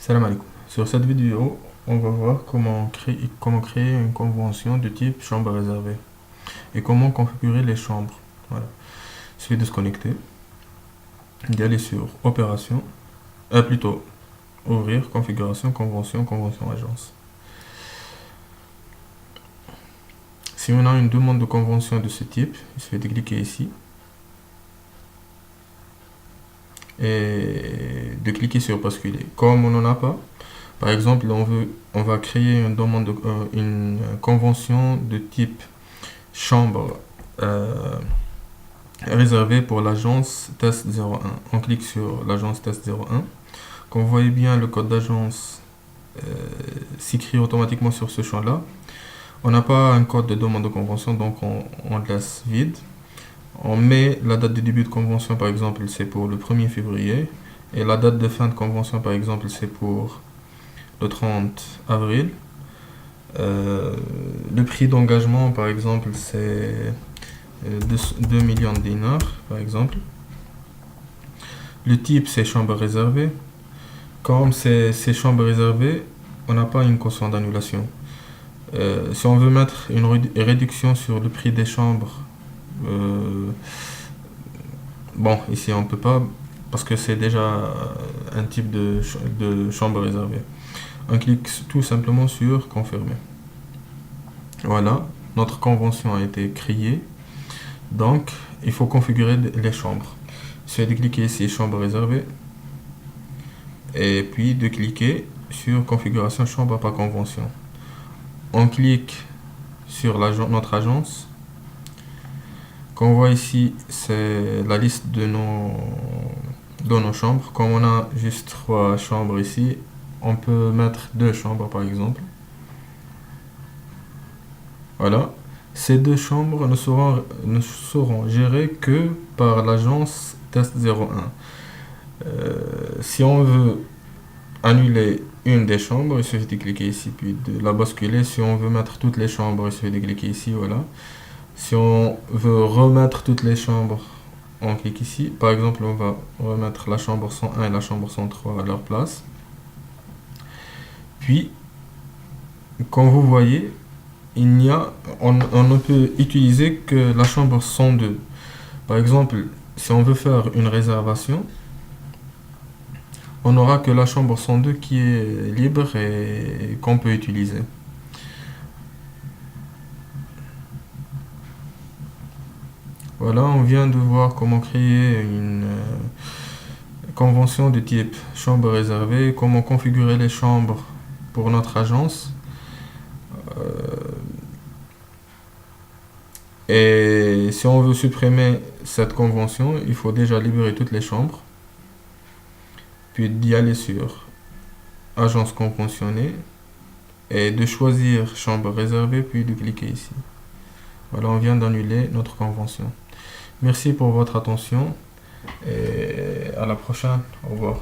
Salam alaikum. Sur cette vidéo, on va voir comment créer une convention de type chambre réservée et comment configurer les chambres. Voilà. Il suffit de se connecter, d'aller sur Opération, plutôt ouvrir, configuration, convention agence. Si on a une demande de convention de ce type, il suffit de cliquer ici et de cliquer sur basculer. Comme on n'en a pas, par exemple, on va créer une convention de type chambre réservée pour l'agence test 01. On clique sur l'agence test 01. Comme vous voyez bien, le code d'agence s'écrit automatiquement sur ce champ-là. On n'a pas un code de demande de convention, donc on le laisse vide. On met la date de début de convention, par exemple, c'est pour le 1er février. Et la date de fin de convention, par exemple, c'est pour le 30 avril. Le prix d'engagement, par exemple, c'est 2 millions de dinars, par exemple. Le type, c'est chambre réservée. Comme c'est chambre réservée, on n'a pas une caution d'annulation. Si on veut mettre une réduction sur le prix des chambres, bon, ici on peut pas parce que c'est déjà un type de chambre réservée. On clique tout simplement sur confirmer. Voilà, notre convention a été créée. Donc, il faut configurer les chambres. Il suffit de cliquer ici chambre réservée et puis de cliquer sur configuration chambre par convention. On clique sur notre agence. Comme on voit ici, c'est la liste de nos chambres. Comme on a juste 3 chambres ici, on peut mettre 2 chambres par exemple. Voilà. Ces 2 chambres ne seront gérées que par l'agence test 01. Si on veut annuler une des chambres, il suffit de cliquer ici puis de la basculer. Si on veut mettre toutes les chambres, il suffit de cliquer ici, voilà. Si on veut remettre toutes les chambres, on clique ici. Par exemple, on va remettre la chambre 101 et la chambre 103 à leur place. Puis, comme vous voyez, on ne peut utiliser que la chambre 102. Par exemple, si on veut faire une réservation, on n'aura que la chambre 102 qui est libre et qu'on peut utiliser. Voilà, on vient de voir comment créer une convention de type chambre réservée, comment configurer les chambres pour notre agence. Et si on veut supprimer cette convention, il faut déjà libérer toutes les chambres, puis d'y aller sur agence conventionnée et de choisir chambre réservée, puis de cliquer ici. Voilà, on vient d'annuler notre convention. Merci pour votre attention et à la prochaine. Au revoir.